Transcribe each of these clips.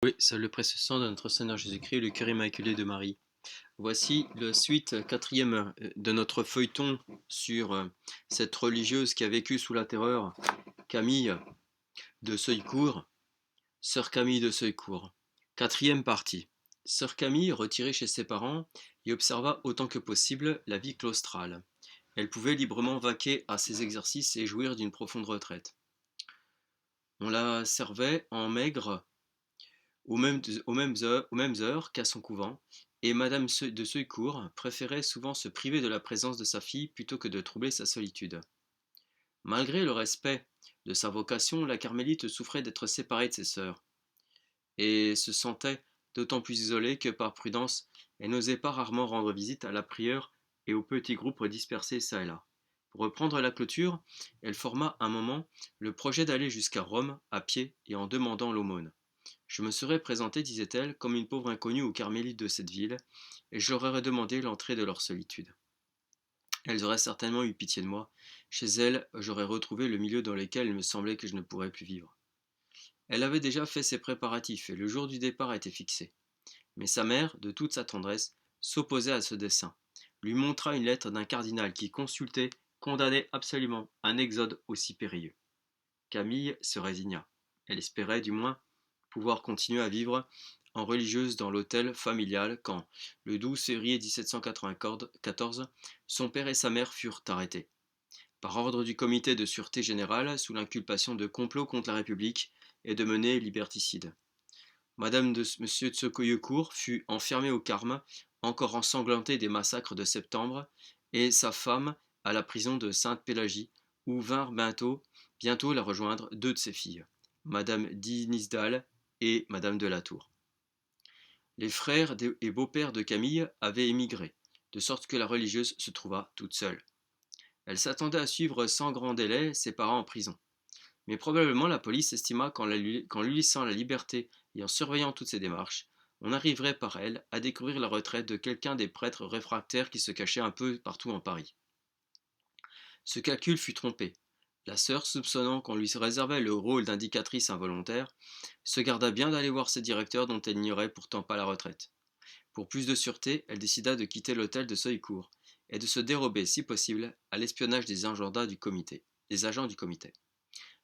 Oui, c'est le précesseur de notre Seigneur Jésus-Christ, le cœur immaculé de Marie. Voici la suite quatrième de notre feuilleton sur cette religieuse qui a vécu sous la terreur, Camille de Seuilcourt, sœur Camille de Seuilcourt. Quatrième partie. Sœur Camille, retirée chez ses parents, y observa autant que possible la vie claustrale. Elle pouvait librement vaquer à ses exercices et jouir d'une profonde retraite. On la servait en maigre aux mêmes heures qu'à son couvent, et madame de Seuilcourt préférait souvent se priver de la présence de sa fille plutôt que de troubler sa solitude. Malgré le respect de sa vocation, la carmélite souffrait d'être séparée de ses sœurs, et se sentait d'autant plus isolée que par prudence, elle n'osait pas rarement rendre visite à la prieure et aux petits groupes dispersés çà et là. Pour reprendre la clôture, elle forma un moment le projet d'aller jusqu'à Rome à pied et en demandant l'aumône. Je me serais présentée, disait-elle, comme une pauvre inconnue aux carmélites de cette ville, et je leur aurais demandé l'entrée de leur solitude. Elles auraient certainement eu pitié de moi. Chez elles, j'aurais retrouvé le milieu dans lequel il me semblait que je ne pourrais plus vivre. Elle avait déjà fait ses préparatifs, et le jour du départ était fixé. Mais sa mère, de toute sa tendresse, s'opposait à ce dessein, lui montra une lettre d'un cardinal qui, consulté, condamnait absolument un exode aussi périlleux. Camille se résigna. Elle espérait, du moins, pouvoir continuer à vivre en religieuse dans l'hôtel familial quand, le 12 février 1794, son père et sa mère furent arrêtés. Par ordre du comité de sûreté générale, sous l'inculpation de complot contre la République et de menées liberticides. Madame de Monsieur de Secoyecourt fut enfermée au Carme, encore ensanglantée des massacres de septembre, et sa femme à la prison de Sainte-Pélagie, où vinrent bientôt la rejoindre deux de ses filles, Madame d'Inisdal et Madame de Latour. Les frères et beaux-pères de Camille avaient émigré, de sorte que la religieuse se trouva toute seule. Elle s'attendait à suivre sans grand délai ses parents en prison. Mais probablement la police estima qu'en lui laissant la liberté et en surveillant toutes ses démarches, on arriverait par elle à découvrir la retraite de quelqu'un des prêtres réfractaires qui se cachaient un peu partout en Paris. Ce calcul fut trompé. La sœur, soupçonnant qu'on lui réservait le rôle d'indicatrice involontaire, se garda bien d'aller voir ses directeurs dont elle n'ignorait pourtant pas la retraite. Pour plus de sûreté, elle décida de quitter l'hôtel de Seuilcourt et de se dérober, si possible, à l'espionnage des agents du comité.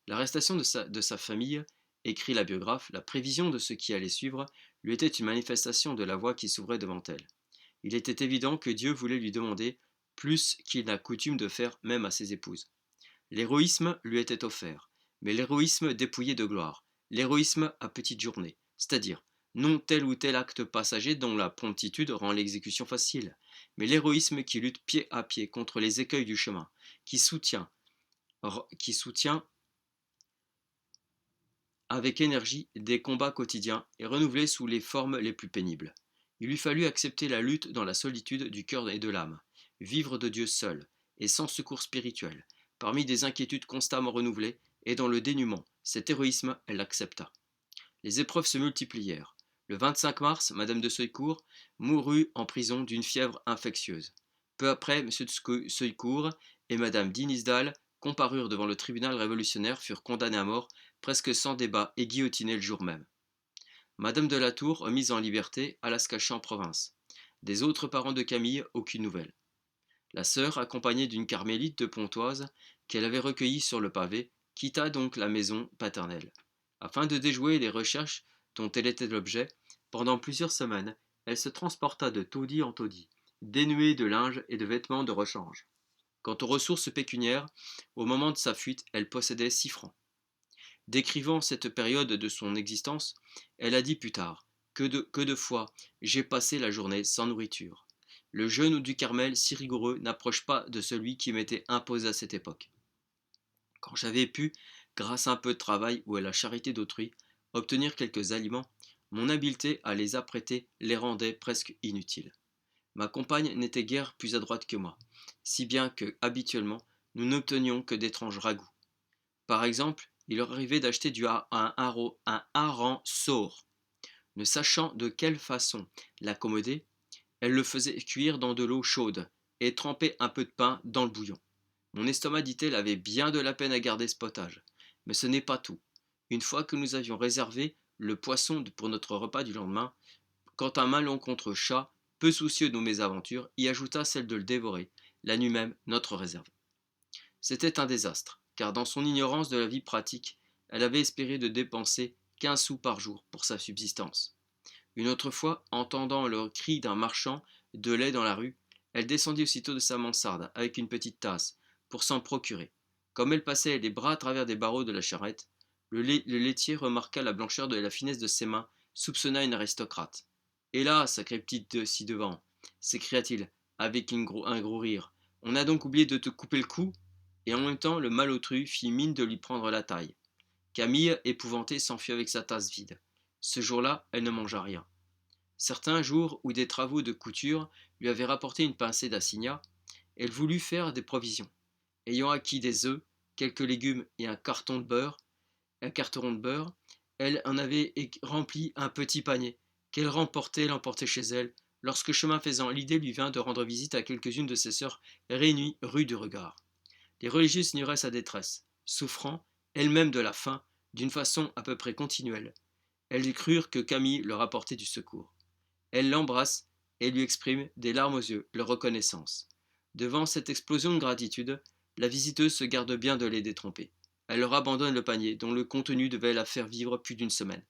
L'arrestation de sa famille, écrit la biographe, la prévision de ce qui allait suivre, lui était une manifestation de la voie qui s'ouvrait devant elle. Il était évident que Dieu voulait lui demander plus qu'il n'a coutume de faire même à ses épouses. L'héroïsme lui était offert, mais l'héroïsme dépouillé de gloire, l'héroïsme à petite journée, c'est-à-dire non tel ou tel acte passager dont la promptitude rend l'exécution facile, mais l'héroïsme qui lutte pied à pied contre les écueils du chemin, qui soutient avec énergie des combats quotidiens et renouvelés sous les formes les plus pénibles. Il lui fallut accepter la lutte dans la solitude du cœur et de l'âme, vivre de Dieu seul, et sans secours spirituel, parmi des inquiétudes constamment renouvelées, et dans le dénuement, cet héroïsme, elle l'accepta. Les épreuves se multiplièrent. Le 25 mars, Madame de Seuilcourt mourut en prison d'une fièvre infectieuse. Peu après, M. de Seuilcourt et Madame d'Inisdal comparurent devant le tribunal révolutionnaire, furent condamnés à mort, presque sans débat, et guillotinés le jour même. Madame de Latour, remise en liberté, alla se cacher en province. Des autres parents de Camille, aucune nouvelle. La sœur, accompagnée d'une carmélite de Pontoise, qu'elle avait recueillie sur le pavé, quitta donc la maison paternelle. Afin de déjouer les recherches dont elle était l'objet, pendant plusieurs semaines, elle se transporta de taudis en taudis, dénuée de linge et de vêtements de rechange. Quant aux ressources pécuniaires, au moment de sa fuite, elle possédait 6 francs. Décrivant cette période de son existence, elle a dit plus tard que de fois j'ai passé la journée sans nourriture. Le jeûne du Carmel, si rigoureux, n'approche pas de celui qui m'était imposé à cette époque. Quand j'avais pu, grâce à un peu de travail ou à la charité d'autrui, obtenir quelques aliments, mon habileté à les apprêter les rendait presque inutiles. Ma compagne n'était guère plus adroite que moi, si bien que, habituellement, nous n'obtenions que d'étranges ragoûts. Par exemple, il leur arrivait d'acheter un hareng sourd. Ne sachant de quelle façon l'accommoder, elle le faisait cuire dans de l'eau chaude et trempait un peu de pain dans le bouillon. Mon estomac, dit-elle, avait bien de la peine à garder ce potage. Mais ce n'est pas tout. Une fois que nous avions réservé le poisson pour notre repas du lendemain, quand un malencontreux chat, peu soucieux de nos mésaventures, y ajouta celle de le dévorer, la nuit même, notre réserve. C'était un désastre, car dans son ignorance de la vie pratique, elle avait espéré de dépenser 15 sous par jour pour sa subsistance. Une autre fois, entendant le cri d'un marchand de lait dans la rue, elle descendit aussitôt de sa mansarde avec une petite tasse pour s'en procurer. Comme elle passait les bras à travers des barreaux de la charrette, le laitier remarqua la blancheur et la finesse de ses mains, soupçonna une aristocrate. Hélas, sacrée petite de ci-devant, s'écria-t-il avec un gros rire, on a donc oublié de te couper le cou? Et en même temps, le malotru fit mine de lui prendre la taille. Camille, épouvantée, s'enfuit avec sa tasse vide. Ce jour-là, elle ne mangea rien. Certains jours où des travaux de couture lui avaient rapporté une pincée d'assignat, elle voulut faire des provisions. Ayant acquis des œufs, quelques légumes et un carteron de beurre, elle en avait rempli un petit panier, qu'elle l'emportait chez elle, lorsque chemin faisant, l'idée lui vint de rendre visite à quelques-unes de ses sœurs réunies rue du Regard. Les religieuses ignoraient sa détresse, souffrant, elles-mêmes de la faim, d'une façon à peu près continuelle. Elles crurent que Camille leur apportait du secours. Elle l'embrasse et lui exprime, des larmes aux yeux, leur reconnaissance. Devant cette explosion de gratitude, la visiteuse se garde bien de les détromper. Elle leur abandonne le panier, dont le contenu devait la faire vivre plus d'une semaine.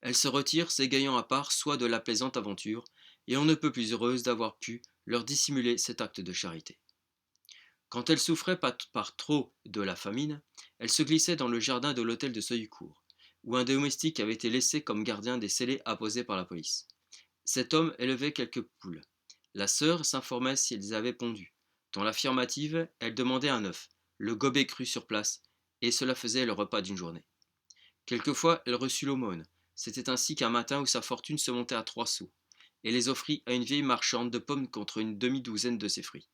Elle se retire, s'égayant à part soit de la plaisante aventure, et on ne peut plus heureuse d'avoir pu leur dissimuler cet acte de charité. Quand elle souffrait par trop de la famine, elle se glissait dans le jardin de l'hôtel de Seuilcourt, où un domestique avait été laissé comme gardien des scellés apposés par la police. Cet homme élevait quelques poules. La sœur s'informait si elles avaient pondu. Dans l'affirmative, elle demandait un œuf, le gobait cru sur place, et cela faisait le repas d'une journée. Quelquefois, elle reçut l'aumône. C'était ainsi qu'un matin où sa fortune se montait à 3 sous, et les offrit à une vieille marchande de pommes contre une demi-douzaine de ses fruits.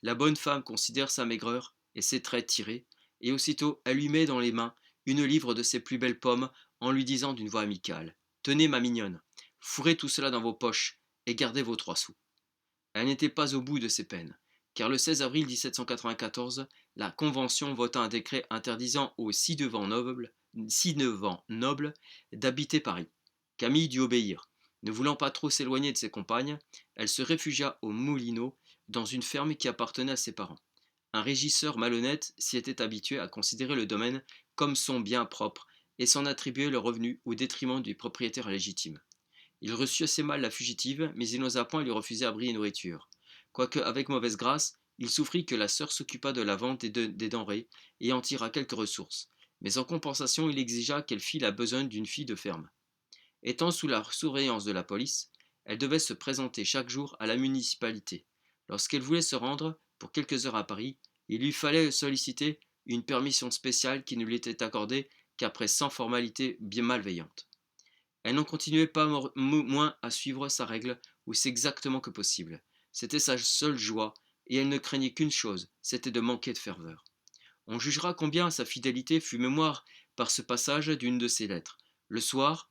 La bonne femme considère sa maigreur et ses traits tirés, et aussitôt elle lui met dans les mains une livre de ses plus belles pommes en lui disant d'une voix amicale: Tenez, ma mignonne, fourrez tout cela dans vos poches et gardez vos 3 sous. Elle n'était pas au bout de ses peines, car le 16 avril 1794, la Convention vota un décret interdisant aux ci-devant nobles d'habiter Paris. Camille dut obéir. Ne voulant pas trop s'éloigner de ses compagnes, elle se réfugia aux Moulineaux, dans une ferme qui appartenait à ses parents. Un régisseur malhonnête s'y était habitué à considérer le domaine comme son bien propre et s'en attribuer le revenu au détriment du propriétaire légitime. Il reçut assez mal la fugitive, mais il n'osa point lui refuser abri et nourriture. Quoique avec mauvaise grâce, il souffrit que la sœur s'occupât de la vente des denrées et en tirât quelques ressources. Mais en compensation, il exigea qu'elle fît la besogne d'une fille de ferme. Étant sous la surveillance de la police, elle devait se présenter chaque jour à la municipalité. Lorsqu'elle voulait se rendre pour quelques heures à Paris, il lui fallait solliciter une permission spéciale qui ne lui était accordée qu'après 100 formalités bien malveillantes. Elle n'en continuait pas moins à suivre sa règle aussi exactement que possible. C'était sa seule joie, et elle ne craignait qu'une chose, c'était de manquer de ferveur. On jugera combien sa fidélité fut mémoire par ce passage d'une de ses lettres. Le soir,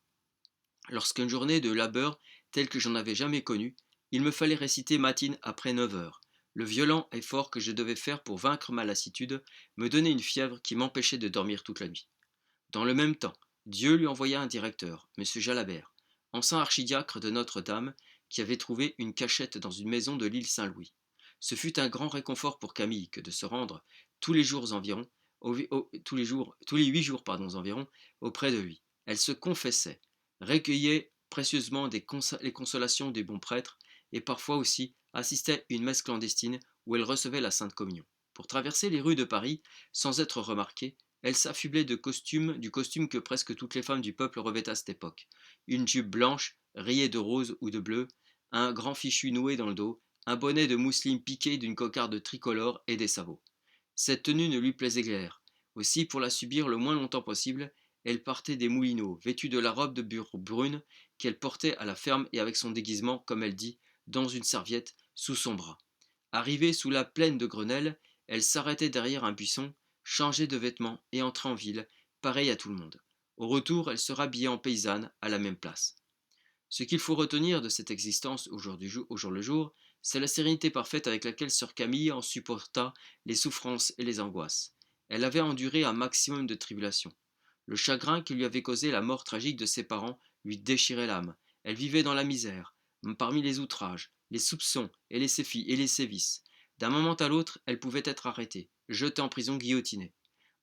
lorsqu'une journée de labeur telle que j'en avais jamais connue, il me fallait réciter matine après 9 heures. Le violent effort que je devais faire pour vaincre ma lassitude me donnait une fièvre qui m'empêchait de dormir toute la nuit. Dans le même temps, Dieu lui envoya un directeur, M. Jalabert, ancien archidiacre de Notre-Dame, qui avait trouvé une cachette dans une maison de l'île Saint-Louis. Ce fut un grand réconfort pour Camille que de se rendre tous les jours environ, tous les 8 jours environ, auprès de lui. Elle se confessait, recueillait précieusement les consolations des bons prêtres, et parfois aussi assistait à une messe clandestine où elle recevait la Sainte Communion. Pour traverser les rues de Paris, sans être remarquée, elle s'affublait du costume que presque toutes les femmes du peuple revêtent à cette époque. Une jupe blanche, rayée de rose ou de bleu, un grand fichu noué dans le dos, un bonnet de mousseline piqué d'une cocarde tricolore et des sabots. Cette tenue ne lui plaisait guère. Aussi, pour la subir le moins longtemps possible, elle partait des Moulineaux, vêtue de la robe de bure brune qu'elle portait à la ferme et avec son déguisement, comme elle dit, dans une serviette, sous son bras. Arrivée sous la plaine de Grenelle, elle s'arrêtait derrière un buisson, changeait de vêtements et entrait en ville, pareille à tout le monde. Au retour, elle se rhabillait en paysanne à la même place. Ce qu'il faut retenir de cette existence au jour le jour, c'est la sérénité parfaite avec laquelle sœur Camille en supporta les souffrances et les angoisses. Elle avait enduré un maximum de tribulations. Le chagrin qui lui avait causé la mort tragique de ses parents lui déchirait l'âme. Elle vivait dans la misère, parmi les outrages, les soupçons et les sévices. D'un moment à l'autre, elle pouvait être arrêtée, jetée en prison, guillotinée.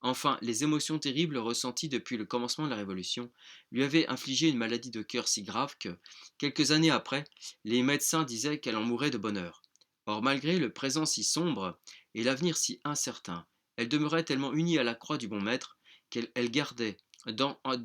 Enfin, les émotions terribles ressenties depuis le commencement de la Révolution lui avaient infligé une maladie de cœur si grave que, quelques années après, les médecins disaient qu'elle en mourrait de bonne heure. Or, malgré le présent si sombre et l'avenir si incertain, elle demeurait tellement unie à la croix du bon maître qu'elle gardait,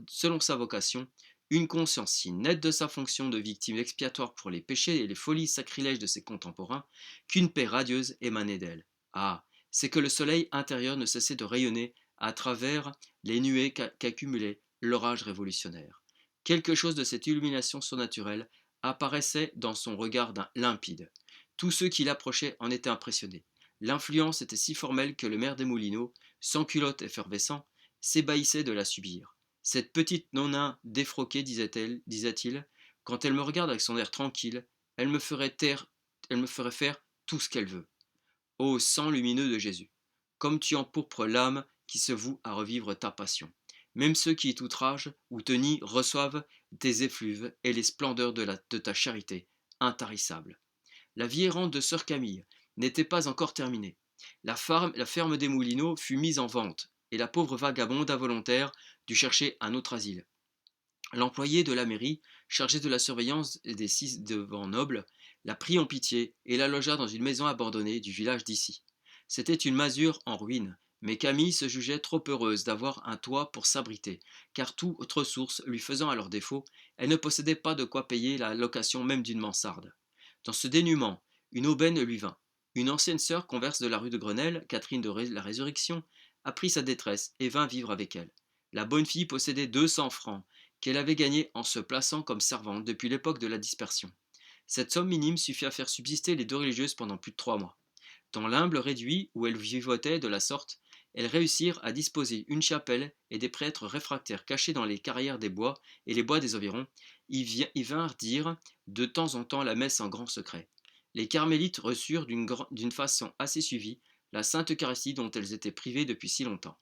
selon sa vocation, une conscience si nette de sa fonction de victime expiatoire pour les péchés et les folies sacrilèges de ses contemporains qu'une paix radieuse émanait d'elle. Ah, c'est que le soleil intérieur ne cessait de rayonner à travers les nuées qu'accumulait l'orage révolutionnaire. Quelque chose de cette illumination surnaturelle apparaissait dans son regard limpide. Tous ceux qui l'approchaient en étaient impressionnés. L'influence était si formelle que le maire des Moulineaux, sans culotte effervescent, s'ébahissait de la subir. Cette petite nonna défroquée, disait-il, quand elle me regarde avec son air tranquille, elle me ferait faire tout ce qu'elle veut. Ô sang lumineux de Jésus, comme tu empourpres l'âme qui se voue à revivre ta passion. Même ceux qui t'outragent ou te nient reçoivent tes effluves et les splendeurs de ta charité intarissable. La vie errante de sœur Camille n'était pas encore terminée. La ferme des Moulineaux fut mise en vente, et la pauvre vagabonde involontaire dut chercher un autre asile. L'employé de la mairie, chargé de la surveillance des 6 devants nobles, la prit en pitié et la logea dans une maison abandonnée du village d'ici. C'était une masure en ruine, mais Camille se jugeait trop heureuse d'avoir un toit pour s'abriter, car toute autre source lui faisant alors défaut, elle ne possédait pas de quoi payer la location même d'une mansarde. Dans ce dénuement, une aubaine lui vint. Une ancienne sœur converse de la rue de Grenelle, Catherine de la Résurrection, apprit sa détresse et vint vivre avec elle. La bonne fille possédait 200 francs, qu'elle avait gagnée en se plaçant comme servante depuis l'époque de la dispersion. Cette somme minime suffit à faire subsister les 2 religieuses pendant plus de 3 mois. Dans l'humble réduit où elles vivotaient de la sorte, elles réussirent à disposer une chapelle et des prêtres réfractaires cachés dans les carrières des bois et les bois des environs y vinrent dire de temps en temps la messe en grand secret. Les carmélites reçurent d'une façon assez suivie la sainte Eucharistie dont elles étaient privées depuis si longtemps.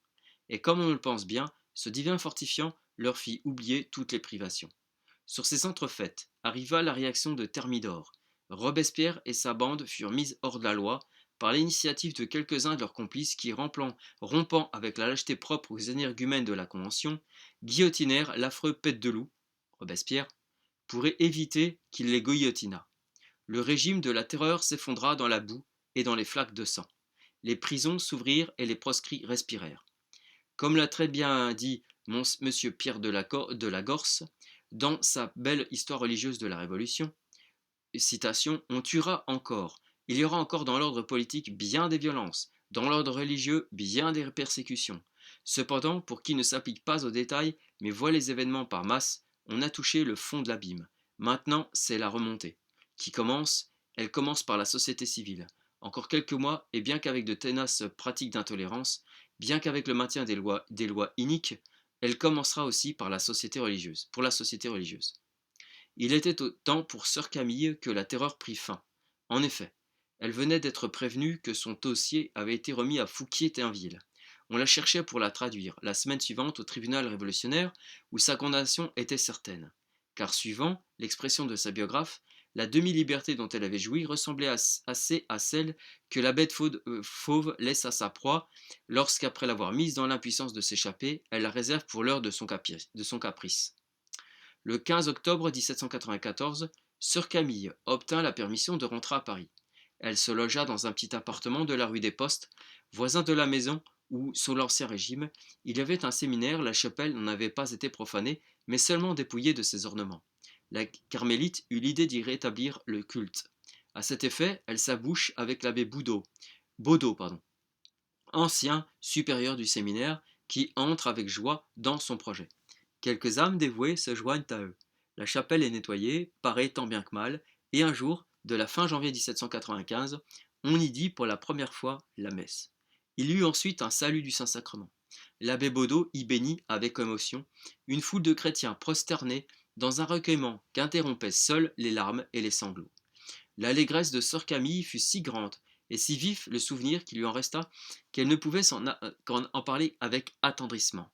Et comme on le pense bien, ce divin fortifiant leur fit oublier toutes les privations. Sur ces entrefaites arriva la réaction de Thermidor. Robespierre et sa bande furent mis hors de la loi par l'initiative de quelques-uns de leurs complices qui, rompant avec la lâcheté propre aux énergumènes de la Convention, guillotinèrent l'affreux Pète de Loup, Robespierre, pour éviter qu'il les guillotinât. Le régime de la terreur s'effondra dans la boue et dans les flaques de sang. Les prisons s'ouvrirent et les proscrits respirèrent. Comme l'a très bien dit monsieur Pierre de la Gorce dans sa belle histoire religieuse de la Révolution, citation, on tuera encore, il y aura encore dans l'ordre politique bien des violences, dans l'ordre religieux bien des persécutions. Cependant, pour qui ne s'applique pas aux détails, mais voit les événements par masse, on a touché le fond de l'abîme. Maintenant, c'est la remontée qui commence. Elle commence par la société civile. Encore quelques mois, et bien qu'avec de tenaces pratiques d'intolérance, bien qu'avec le maintien des lois iniques, elle commencera aussi par la société religieuse, pour la société religieuse. Il était au temps pour sœur Camille que la terreur prit fin. En effet, elle venait d'être prévenue que son dossier avait été remis à Fouquier-Tinville. On la cherchait pour la traduire la semaine suivante au tribunal révolutionnaire où sa condamnation était certaine. Car suivant l'expression de sa biographe, la demi-liberté dont elle avait joui ressemblait assez à celle que la bête fauve laisse à sa proie lorsqu'après l'avoir mise dans l'impuissance de s'échapper, elle la réserve pour l'heure de son caprice. Le 15 octobre 1794, sœur Camille obtint la permission de rentrer à Paris. Elle se logea dans un petit appartement de la rue des Postes, voisin de la maison où, sous l'Ancien Régime, il y avait un séminaire. La chapelle n'en avait pas été profanée, mais seulement dépouillée de ses ornements. La carmélite eut l'idée d'y rétablir le culte. À cet effet, elle s'abouche avec l'abbé Baudot, ancien supérieur du séminaire, qui entre avec joie dans son projet. Quelques âmes dévouées se joignent à eux. La chapelle est nettoyée, parée tant bien que mal, et un jour, de la fin janvier 1795, on y dit pour la première fois la messe. Il y eut ensuite un salut du Saint-Sacrement. L'abbé Baudot y bénit avec émotion une foule de chrétiens prosternés dans un recueillement qu'interrompaient seules les larmes et les sanglots. L'allégresse de sœur Camille fut si grande et si vif le souvenir qui lui en resta qu'elle ne pouvait en parler avec attendrissement.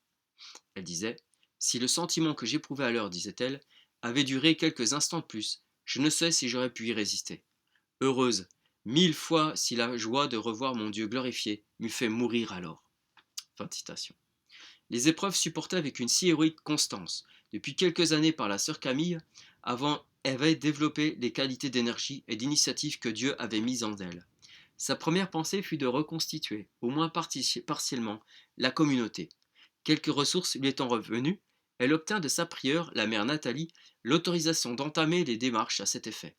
Elle disait: si le sentiment que j'éprouvais alors, disait-elle, avait duré quelques instants de plus, je ne sais si j'aurais pu y résister. Heureuse, 1000 fois si la joie de revoir mon Dieu glorifié m'eût fait mourir alors. Fin de citation. Les épreuves supportées avec une si héroïque constance, depuis quelques années par la sœur Camille, avait développé les qualités d'énergie et d'initiative que Dieu avait mises en elle. Sa première pensée fut de reconstituer, au moins partiellement, la communauté. Quelques ressources lui étant revenues, elle obtint de sa prieure, la mère Nathalie, l'autorisation d'entamer les démarches à cet effet.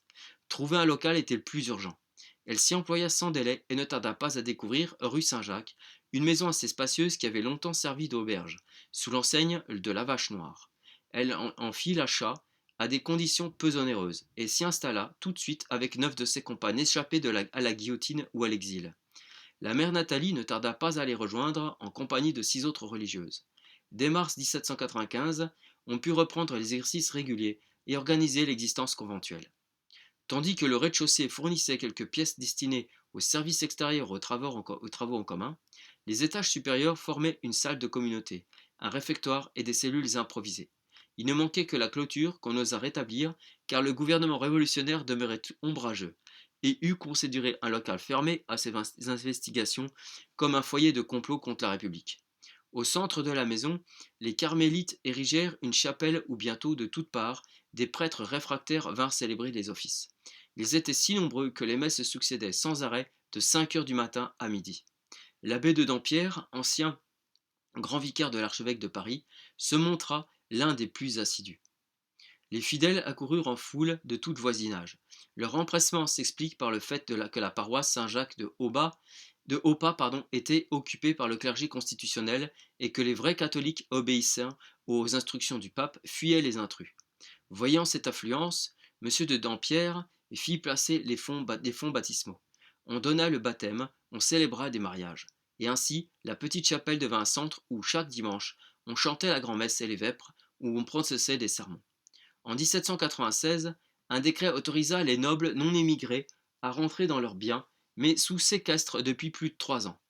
Trouver un local était le plus urgent. Elle s'y employa sans délai et ne tarda pas à découvrir, rue Saint-Jacques, une maison assez spacieuse qui avait longtemps servi d'auberge, sous l'enseigne de la Vache Noire. Elle en fit l'achat à des conditions peu onéreuses et s'y installa tout de suite avec 9 de ses compagnes échappés à la guillotine ou à l'exil. La mère Nathalie ne tarda pas à les rejoindre en compagnie de 6 autres religieuses. Dès mars 1795, on put reprendre les exercices réguliers et organiser l'existence conventuelle. Tandis que le rez-de-chaussée fournissait quelques pièces destinées aux services extérieurs aux travaux en commun, les étages supérieurs formaient une salle de communauté, un réfectoire et des cellules improvisées. Il ne manquait que la clôture qu'on osa rétablir, car le gouvernement révolutionnaire demeurait ombrageux et eût considéré un local fermé à ces investigations comme un foyer de complot contre la République. Au centre de la maison, les carmélites érigèrent une chapelle où bientôt, de toutes parts, des prêtres réfractaires vinrent célébrer les offices. Ils étaient si nombreux que les messes se succédaient sans arrêt de 5 heures du matin à midi. L'abbé de Dampierre, ancien grand vicaire de l'archevêque de Paris, se montra l'un des plus assidus. Les fidèles accoururent en foule de tout voisinage. Leur empressement s'explique par le fait que la paroisse Saint-Jacques de Haupas était occupée par le clergé constitutionnel et que les vrais catholiques obéissant aux instructions du pape fuyaient les intrus. Voyant cette affluence, M. de Dampierre fit placer les fonds baptismaux. On donna le baptême, on célébra des mariages. Et ainsi, la petite chapelle devint un centre où, chaque dimanche, on chantait la grand-messe et les vêpres, où on prononçait des sermons. En 1796, un décret autorisa les nobles non émigrés à rentrer dans leurs biens, mais sous séquestre depuis plus de 3 ans.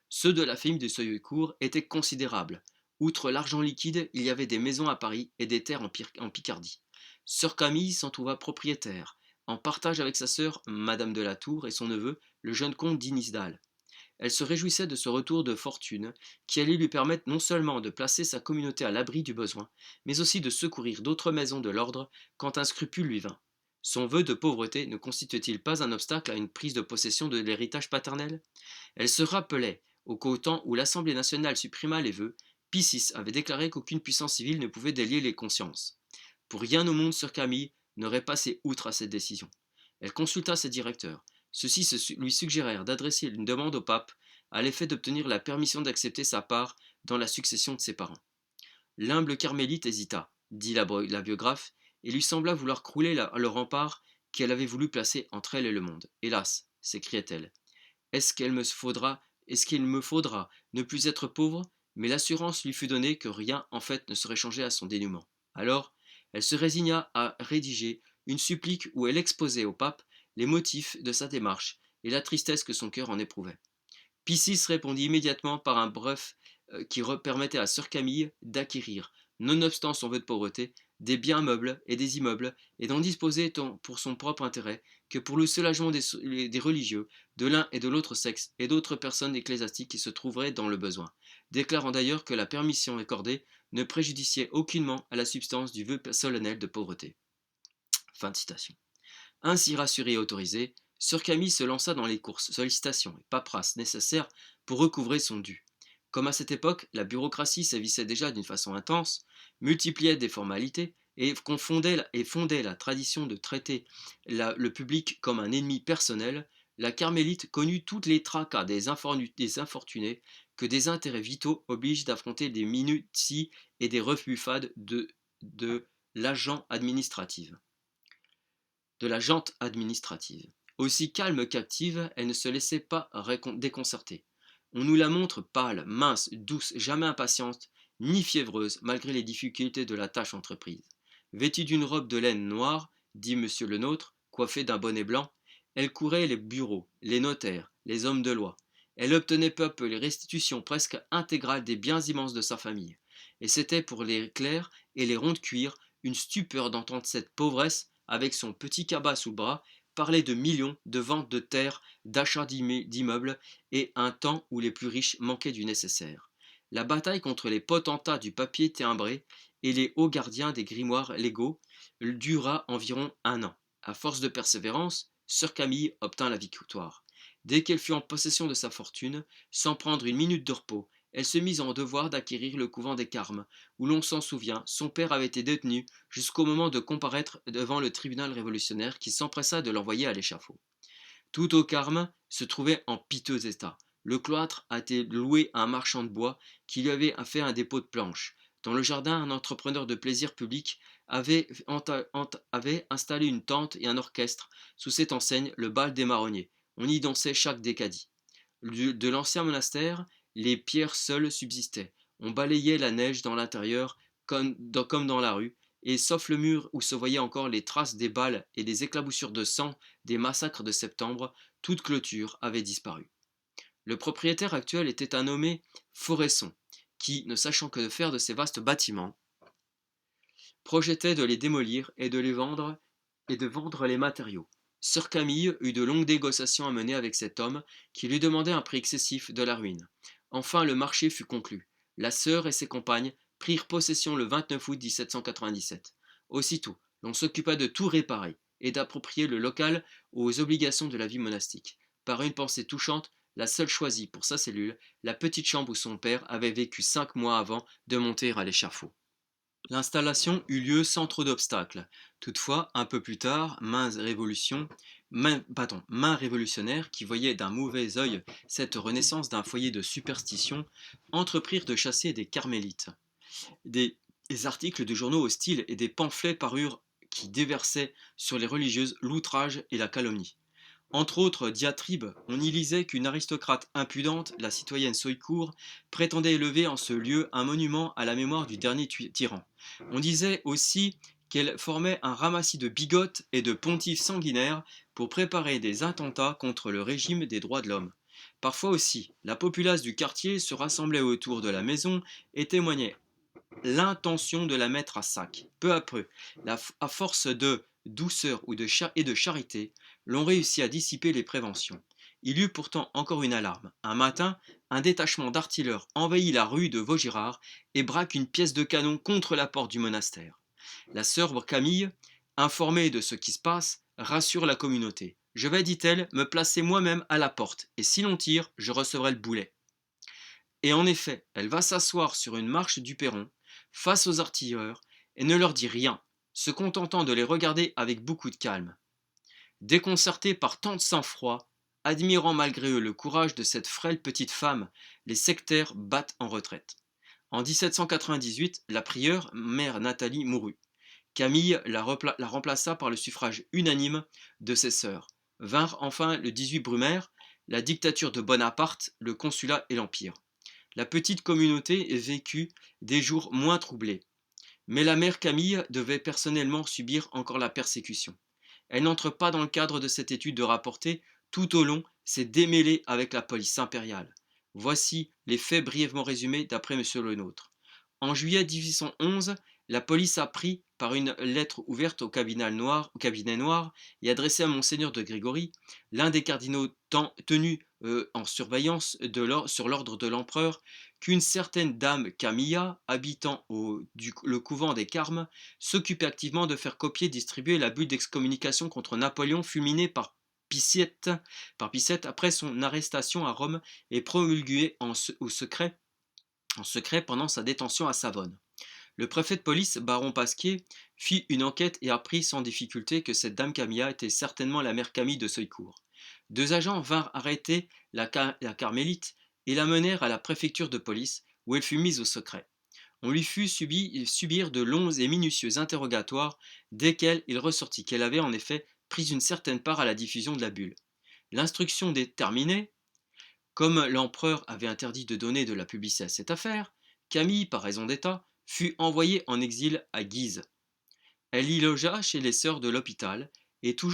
Ceux de la famille de Soyecourt étaient considérables. Outre l'argent liquide, il y avait des maisons à Paris et des terres en Picardie. Sœur Camille s'en trouva propriétaire, en partage avec sa sœur Madame de la Tour et son neveu, le jeune comte d'Inisdal. Elle se réjouissait de ce retour de fortune qui allait lui permettre non seulement de placer sa communauté à l'abri du besoin, mais aussi de secourir d'autres maisons de l'ordre quand un scrupule lui vint. Son vœu de pauvreté ne constituait-il pas un obstacle à une prise de possession de l'héritage paternel? Elle se rappelait qu'au temps où l'Assemblée nationale supprima les vœux, Pie VI avait déclaré qu'aucune puissance civile ne pouvait délier les consciences. Pour rien au monde, sœur Camille n'aurait passé outre à cette décision. Elle consulta ses directeurs. Ceux-ci lui suggérèrent d'adresser une demande au pape à l'effet d'obtenir la permission d'accepter sa part dans la succession de ses parents. L'humble carmélite hésita, dit la biographe, et lui sembla vouloir crouler le rempart qu'elle avait voulu placer entre elle et le monde. Hélas, s'écriait-elle, est-ce qu'il me faudra ne plus être pauvre? Mais l'assurance lui fut donnée que rien en fait ne serait changé à son dénouement. Alors, elle se résigna à rédiger une supplique où elle exposait au pape les motifs de sa démarche et la tristesse que son cœur en éprouvait. Pie VI répondit immédiatement par un bref qui permettait à sœur Camille d'acquérir, nonobstant son vœu de pauvreté, des biens meubles et des immeubles, et d'en disposer tant pour son propre intérêt que pour le soulagement des religieux, de l'un et de l'autre sexe, et d'autres personnes ecclésiastiques qui se trouveraient dans le besoin, déclarant d'ailleurs que la permission accordée ne préjudiciait aucunement à la substance du vœu solennel de pauvreté. Fin de citation. Ainsi rassurée et autorisée, sœur Camille se lança dans les courses, sollicitations et paperasses nécessaires pour recouvrer son dû. Comme à cette époque, la bureaucratie sévissait déjà d'une façon intense, multipliait des formalités et fondait la tradition de traiter le public comme un ennemi personnel, la carmélite connut toutes les tracas des infortunés que des intérêts vitaux obligent d'affronter des minuties et des rebuffades de l'agent administrative. De la jante administrative. Aussi calme qu'active, elle ne se laissait pas déconcerter. On nous la montre pâle, mince, douce, jamais impatiente, ni fiévreuse, malgré les difficultés de la tâche entreprise. Vêtue d'une robe de laine noire, dit monsieur le nôtre, coiffée d'un bonnet blanc, elle courait les bureaux, les notaires, les hommes de loi. Elle obtenait peu à peu les restitutions presque intégrales des biens immenses de sa famille. et c'était pour les clercs et les ronds de cuir une stupeur d'entendre cette pauvresse, avec son petit cabas sous le bras, parler de millions, de ventes de terres, d'achats d'immeubles, et un temps où les plus riches manquaient du nécessaire. La bataille contre les potentats du papier timbré et les hauts gardiens des grimoires légaux dura environ un an. À force de persévérance, sœur Camille obtint la victoire. Dès qu'elle fut en possession de sa fortune, sans prendre une minute de repos, elle se mit en devoir d'acquérir le couvent des Carmes, où l'on s'en souvient, son père avait été détenu jusqu'au moment de comparaître devant le tribunal révolutionnaire qui s'empressa de l'envoyer à l'échafaud. Tout au Carme se trouvait en piteux état. Le cloître a été loué à un marchand de bois qui lui avait fait un dépôt de planches. Dans le jardin, un entrepreneur de plaisir public avait installé une tente et un orchestre. Sous cette enseigne, le bal des marronniers. On y dansait chaque décadie. De l'ancien monastère, les pierres seules subsistaient. On balayait la neige dans l'intérieur comme dans la rue, et sauf le mur où se voyaient encore les traces des balles et des éclaboussures de sang des massacres de septembre, toute clôture avait disparu. Le propriétaire actuel était un nommé Foresson, qui, ne sachant que faire de ces vastes bâtiments, projetait de les démolir et de vendre les matériaux. Sœur Camille eut de longues négociations à mener avec cet homme qui lui demandait un prix excessif de la ruine. Enfin, le marché fut conclu. La sœur et ses compagnes prirent possession le 29 août 1797. Aussitôt, l'on s'occupa de tout réparer et d'approprier le local aux obligations de la vie monastique. Par une pensée touchante, la seule choisie pour sa cellule, la petite chambre où son père avait vécu 5 mois avant de monter à l'échafaud. L'installation eut lieu sans trop d'obstacles. Toutefois, un peu plus tard, mains révolutionnaires, qui voyaient d'un mauvais œil cette renaissance d'un foyer de superstition, entreprirent de chasser des carmélites. Des articles de journaux hostiles et des pamphlets parurent qui déversaient sur les religieuses l'outrage et la calomnie. Entre autres diatribes, on y lisait qu'une aristocrate impudente, la citoyenne Soycourt, prétendait élever en ce lieu un monument à la mémoire du dernier tyran. On disait aussi qu'elle formait un ramassis de bigotes et de pontifes sanguinaires pour préparer des attentats contre le régime des droits de l'homme. Parfois aussi, la populace du quartier se rassemblait autour de la maison et témoignait l'intention de la mettre à sac. Peu à peu, à force de douceur et de charité, l'on réussit à dissiper les préventions. Il y eut pourtant encore une alarme. Un matin, un détachement d'artilleurs envahit la rue de Vaugirard et braque une pièce de canon contre la porte du monastère. La sœur Camille, informée de ce qui se passe, rassure la communauté. Je vais, dit-elle, me placer moi-même à la porte, et si l'on tire, je recevrai le boulet. Et en effet, elle va s'asseoir sur une marche du perron, face aux artilleurs, et ne leur dit rien, se contentant de les regarder avec beaucoup de calme. Déconcertés par tant de sang-froid, admirant malgré eux le courage de cette frêle petite femme, les sectaires battent en retraite. En 1798, la prieure, mère Nathalie, mourut. Camille la remplaça par le suffrage unanime de ses sœurs. Vinrent enfin le 18 Brumaire, la dictature de Bonaparte, le consulat et l'empire. La petite communauté vécut des jours moins troublés. Mais la mère Camille devait personnellement subir encore la persécution. Elle n'entre pas dans le cadre de cette étude de rapporter, tout au long, s'est démêlée avec la police impériale. Voici les faits brièvement résumés d'après M. Lenôtre. En juillet 1811, la police apprit, par une lettre ouverte au cabinet noir et adressée à Monseigneur de Grégory, l'un des cardinaux tenus en surveillance sur l'ordre de l'empereur, qu'une certaine dame Camilla, habitant le couvent des Carmes, s'occupait activement de faire copier et distribuer la bulle d'excommunication contre Napoléon fulminée par Picette après son arrestation à Rome et promulguée en secret pendant sa détention à Savone. Le préfet de police, baron Pasquier, fit une enquête et apprit sans difficulté que cette dame Camilla était certainement la mère Camille de Soycourt. 2 agents vinrent arrêter la carmélite et la menèrent à la préfecture de police, où elle fut mise au secret. On lui fit subir de longs et minutieux interrogatoires, desquels il ressortit qu'elle avait en effet pris une certaine part à la diffusion de la bulle. L'instruction terminée, comme l'empereur avait interdit de donner de la publicité à cette affaire, Camille, par raison d'État, fut envoyée en exil à Guise. Elle y logea chez les sœurs de l'hôpital, et tout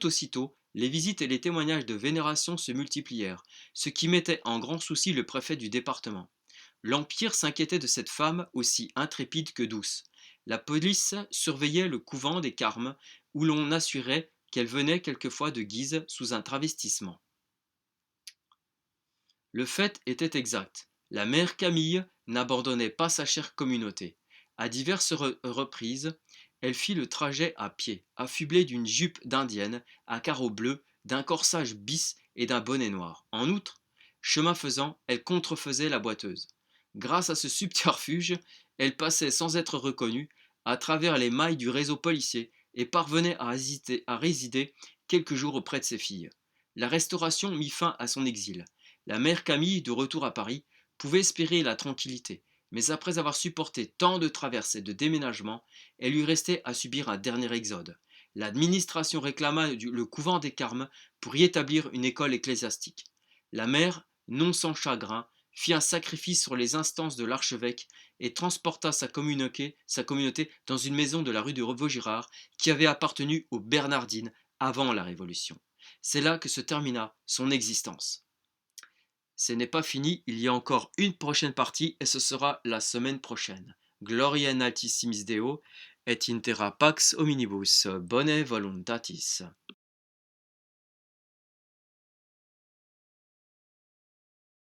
aussitôt, les visites et les témoignages de vénération se multiplièrent, ce qui mettait en grand souci le préfet du département. L'Empire s'inquiétait de cette femme aussi intrépide que douce. La police surveillait le couvent des Carmes, où l'on assurait qu'elle venait quelquefois de Guise sous un travestissement. Le fait était exact. La mère Camille n'abandonnait pas sa chère communauté. À diverses reprises, elle fit le trajet à pied, affublée d'une jupe d'indienne à carreaux bleus, d'un corsage bis et d'un bonnet noir. En outre, chemin faisant, elle contrefaisait la boiteuse. Grâce à ce subterfuge, elle passait sans être reconnue à travers les mailles du réseau policier et parvenait à résider quelques jours auprès de ses filles. La Restauration mit fin à son exil. La mère Camille, de retour à Paris, pouvait espérer la tranquillité, mais après avoir supporté tant de traversées et de déménagements, elle lui restait à subir un dernier exode. L'administration réclama le couvent des Carmes pour y établir une école ecclésiastique. La mère, non sans chagrin, fit un sacrifice sur les instances de l'archevêque et transporta sa communauté dans une maison de la rue de Vaugirard qui avait appartenu aux Bernardines avant la Révolution. C'est là que se termina son existence. Ce n'est pas fini, il y a encore une prochaine partie et ce sera la semaine prochaine. Gloria in altissimis Deo et in terra pax hominibus. Bone voluntatis.